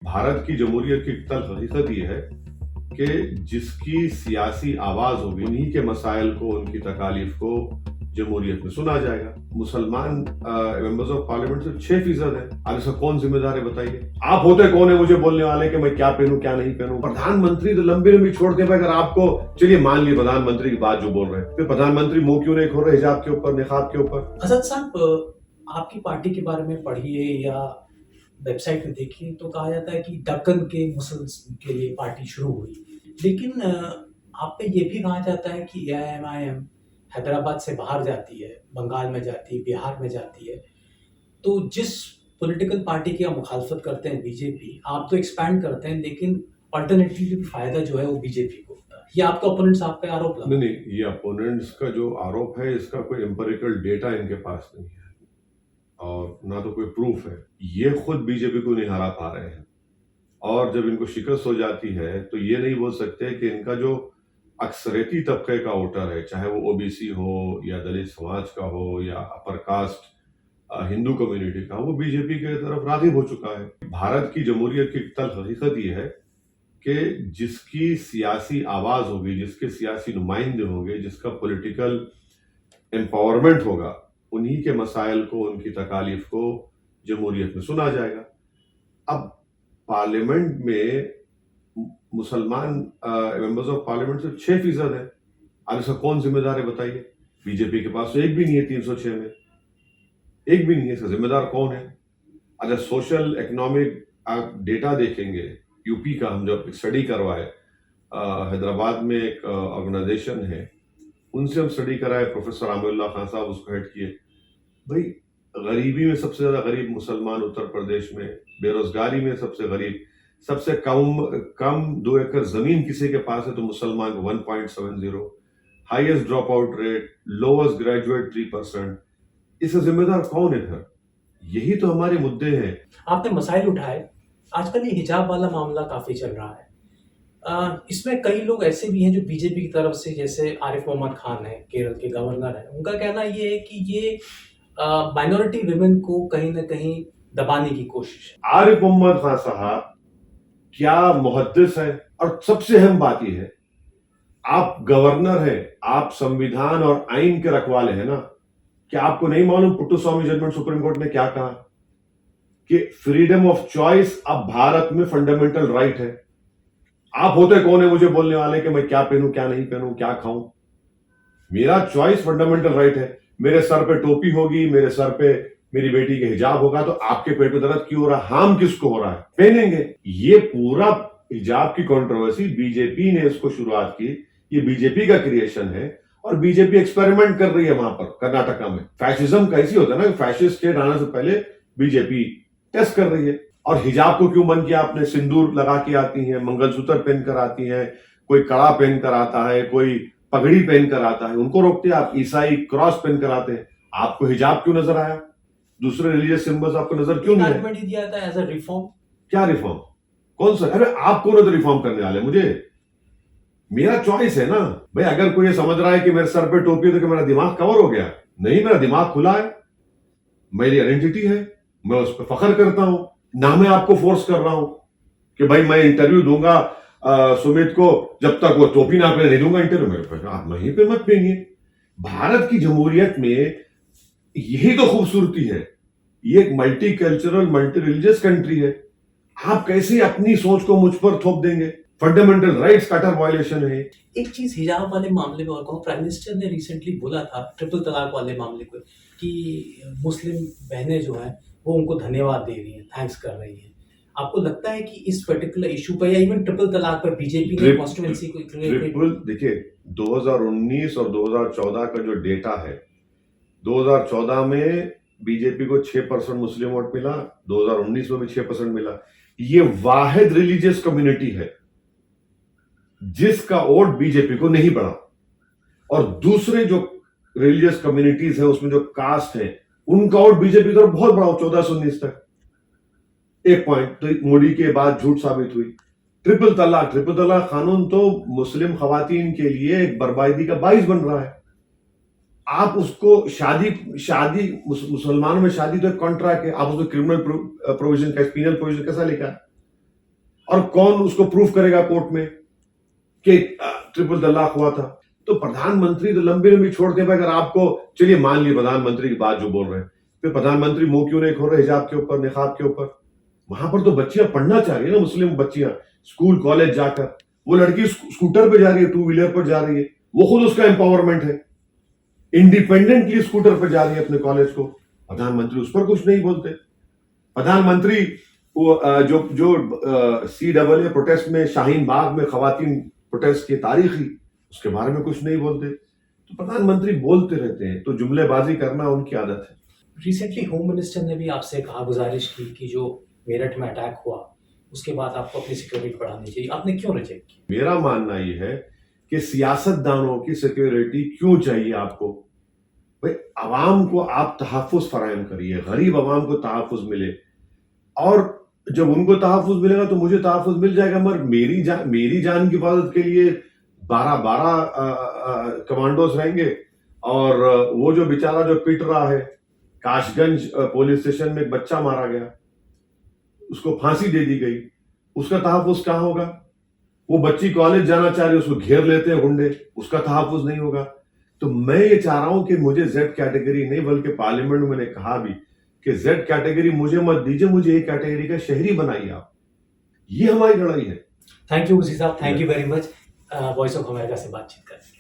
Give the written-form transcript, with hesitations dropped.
भारत की जमहूरियत की तल्ख हकीकत ये है कि जिसकी सियासी आवाज होगी उन्हीं के मसाइल को, उनकी तकालीफ को जमहूरियत में सुना जाएगा। मुसलमान मेंबर्स ऑफ पार्लियामेंट सिर्फ 6% है। अब इसका कौन जिम्मेदार है बताइए? आप होते कौन है मुझे बोलने वाले कि मैं क्या पहनूं क्या नहीं पहनूं? प्रधानमंत्री तो लंबी लंबी छोड़ के, अगर आपको चलिए मान ली प्रधानमंत्री की बात जो बोल रहे हैं, फिर प्रधानमंत्री मुंह क्यों नहीं खोल रहे हिजाब के ऊपर, निकाब के ऊपर? असद साहब, आपकी पार्टी के बारे में पढ़िए या वेबसाइट में देखिए तो कहा जाता है कि दक्कन के मुस्लिम के लिए पार्टी शुरू हुई, लेकिन आप पे ये भी कहा जाता है कि एआईएमआईएम हैदराबाद से बाहर जाती है, बंगाल में जाती है, बिहार में जाती है। तो जिस पॉलिटिकल पार्टी की आप मुखालफत करते हैं बीजेपी, आप तो एक्सपैंड करते हैं, लेकिन अल्टरनेटिव फायदा जो है वो बीजेपी को होता है। ये आपका ओपोनेंट्स आप पे आरोप लगा? नहीं नहीं, ये अपोनेंट्स का जो आरोप है इसका कोई एम्पिरिकल डेटा इनके पास नहीं है और ना तो कोई प्रूफ है। ये खुद बीजेपी को नहीं हरा पा रहे हैं और जब इनको शिकस्त हो जाती है तो ये नहीं बोल सकते कि इनका जो अक्सरियती तबके का वोटर है, चाहे वो ओबीसी हो या दलित समाज का हो या अपर कास्ट हिंदू कम्युनिटी का, वो बीजेपी के तरफ राग़िब हो चुका है। भारत की जमहूरियत की तल्ख हकीकत ये है कि जिसकी सियासी आवाज होगी, जिसके सियासी नुमाइंदे होंगे, जिसका पॉलिटिकल एम्पावरमेंट होगा, उन्हीं के मसाइल को, उनकी तकालीफ को जमहूरियत में सुना जाएगा। अब पार्लियामेंट में मुसलमान मेंबर्स ऑफ पार्लियामेंट सिर्फ 6% है। अब इसका कौन जिम्मेदार है बताइए? बीजेपी के पास तो एक भी नहीं है 306 में, एक भी नहीं है। इसका जिम्मेदार कौन है? अगर सोशल इकोनॉमिक आप डेटा देखेंगे, यूपी का हम जब स्टडी करवाए, हैदराबाद में एक ऑर्गेनाइजेशन है, उनसे हम स्टडी कराए, प्रोफेसर आमिरुल्लाह खान साहब उसको हेड किए। भाई, गरीबी में सबसे ज्यादा गरीब मुसलमान उत्तर प्रदेश में, बेरोजगारी में सबसे गरीब, सबसे कम कम 2 एकड़ जमीन किसी के पास है तो मुसलमान को 1.70, highest drop out rate, lowest graduate 3%। इसका जिम्मेदार कौन है फिर? यही तो हमारे मुद्दे हैं। आपने मसाइल उठाए। आजकल ये हिजाब वाला मामला काफी चल रहा है। इसमें कई लोग ऐसे भी हैं जो बीजेपी की तरफ से, जैसे आरिफ मोहम्मद खान है, केरल के गवर्नर है, उनका कहना ये है कि ये माइनॉरिटी विमेन को कहीं ना कहीं दबाने की कोशिश है। आरिफ मोहम्मद खान साहब क्या मुहद्दिस है, और सबसे अहम बात यह है, आप गवर्नर हैं, आप संविधान और आइन के रखवाले हैं ना। क्या आपको नहीं मालूम पुट्टुस्वामी जजमेंट सुप्रीम कोर्ट ने क्या कहा कि फ्रीडम ऑफ चॉइस अब भारत में फंडामेंटल राइट है। आप होते कौन है मुझे बोलने वाले कि मैं क्या पहनूं क्या नहीं पहनूं, क्या खाऊं? मेरा चॉइस फंडामेंटल राइट है। मेरे सर पे टोपी होगी, मेरे सर पे मेरी बेटी के हिजाब होगा, तो आपके पेट में दर्द क्यों हो रहा है? हार्म किसको हो रहा है? पहनेंगे। ये पूरा हिजाब की कंट्रोवर्सी बीजेपी ने इसको शुरुआत की, ये बीजेपी का क्रिएशन है और बीजेपी एक्सपेरिमेंट कर रही है वहां पर कर्नाटका में। फैशिज्म कैसी होता है ना, फैशिस्ट स्टेट आने से पहले बीजेपी टेस्ट कर रही है। और हिजाब को क्यों बंद किया आपने? सिंदूर लगा के आती हैं, मंगलसूत्र पहनकर आती हैं, कोई कड़ा पहनकर आता है, कोई पगड़ी पहनकर आता है, उनको रोकते हैं आप। ईसाई क्रॉस पहनकर आते हैं, आपको हिजाब क्यों नजर आया? दूसरे रिलीजियस सिंबल्स आपको नजर क्यों नहीं आए? आर्गुमेंट दिया था एज अ रिफॉर्म। क्या रिफॉर्म? कौन सा? अरे आप कौन है तो रिफॉर्म करने वाले? मुझे, मेरा चॉइस है ना भाई। अगर कोई ये समझ रहा है कि मेरे सर पे टोपी है तो कि मेरा दिमाग कवर हो गया, नहीं, मेरा दिमाग खुला है, मेरी आइडेंटिटी है, मैं उस पर फख्र करता हूं। ना मैं आपको फोर्स कर रहा हूं कि भाई मैं इंटरव्यू दूंगा सुमित को, जब तक वो टोपी ना पहने नहीं दूंगा इंटरव्यू। मेरे पास आप वहीं पे मत पहनिए। भारत की जमहूरियत में यही तो खूबसूरती है, ये एक multi cultural multi religious country है। आप कैसे अपनी सोच को मुझ पर थोप देंगे? फंडामेंटल राइट्स का कटर वायलेशन है। एक चीज हिजाब वाले मामले में और कहूँ, प्राइम मिनिस्टर ने रिसेंटली बोला था ट्रिपल तलाक वाले मामले को कि मुस्लिम बहनें जो हैं वो उनको धन्यवाद दे रही हैं, थैंक्स कर रही हैं। आपको लगता है कि इस पर्टिकुलर इशू पर या इवन ट्रिपल तलाक पर बीजेपी ने कॉन्स्टिट्यूएंसी को ट्रिपल, देखिए 2019 और 2014 का जो डेटा है, 2014 में बीजेपी को 6% मुस्लिम वोट मिला, 2019 में भी 6% मिला। ये वाहिद रिलीजियस कम्युनिटी है जिसका वोट बीजेपी को नहीं बढ़ा, और दूसरे जो रिलीजियस कम्युनिटीज है उसमें जो कास्ट है उनका वोट बीजेपी की तरफ बहुत बढ़ा, 14 से 19 तक। एक पॉइंट तो मोदी के बाद झूठ साबित हुई। ट्रिपल तलाक कानून तो मुस्लिम खवातीन के लिए एक बर्बादी का बाइस बन रहा है। आप उसको शादी मुसलमानों में शादी तो एक कॉन्ट्रैक्ट है, आप उसको क्रिमिनल प्रोविजन का, पीनल प्रोविजन कैसा लेकर आए? और कौन उसको प्रूफ करेगा कोर्ट में कि ट्रिपल तलाक हुआ था? तो प्रधानमंत्री तो लंबी लंबी छोड़ते हैं। अगर आपको, चलिए मान लिए प्रधानमंत्री की बात जो बोल रहे हैं, फिर प्रधानमंत्री मुंह क्यों नहीं खोल रहे हिजाब के ऊपर, निकाब के ऊपर? वहां पर तो बच्चियां पढ़ना चाह रही है ना, मुस्लिम बच्चियां स्कूल कॉलेज जाकर। वो लड़की स्कूटर पे जा रही है, टू व्हीलर पर जा रही है, वो खुद उसका एम्पावरमेंट है, इंडिपेंडेंटली स्कूटर पर जा रही है अपने कॉलेज को। प्रधानमंत्री उस पर कुछ नहीं बोलते। प्रधानमंत्री वो जो जो CAA प्रोटेस्ट में, शाहीन बाग में खवातीन प्रोटेस्ट की तारीखी, उसके बारे में कुछ नहीं बोलते। तो प्रधानमंत्री बोलते रहते हैं, तो जुमलेबाजी करना उनकी आदत है। रिसेंटली होम मिनिस्टर ने भी आपसे कहा, गुजारिश की कि जो मेरठ में अटैक हुआ उसके बाद आपको अपनी सिक्योरिटी बढ़ानी चाहिए, आपने क्यों रिजेक्ट की? मेरा मानना यह है कि सियासतदानों की सिक्योरिटी क्यों चाहिए आपको? भाई आवाम को आप तहफ़्फ़ुज़ फराहम करिए, गरीब आवाम को तहफ़्फ़ुज़ मिले, और जब उनको तहफ़्फ़ुज़ मिलेगा तो मुझे तहफ़्फ़ुज़ मिल जाएगा। मगर मेरी जान की हिफाजत के लिए 12 कमांडोज रहेंगे, और वो जो बेचारा जो पिट रहा है, काशगंज पुलिस स्टेशन में एक बच्चा मारा गया, उसको फांसी दे दी गई, उसका तहफ़्फ़ुज़ कहाँ होगा? वो बच्ची कॉलेज जाना चाह रही है, उसको घेर लेते हैं गुंडे, उसका तहफ़्फ़ुज़ नहीं होगा। तो मैं ये चाह रहा हूं कि मुझे Z कैटेगरी नहीं, बल्कि पार्लियामेंट में मैंने कहा भी कि Z कैटेगरी मुझे मत दीजिए, मुझे एक कैटेगरी का शहरी बनाइए आप। ये हमारी लड़ाई है। थैंक यू वसीम साहब, thank you very much voice of America से बातचीत करने के लिए।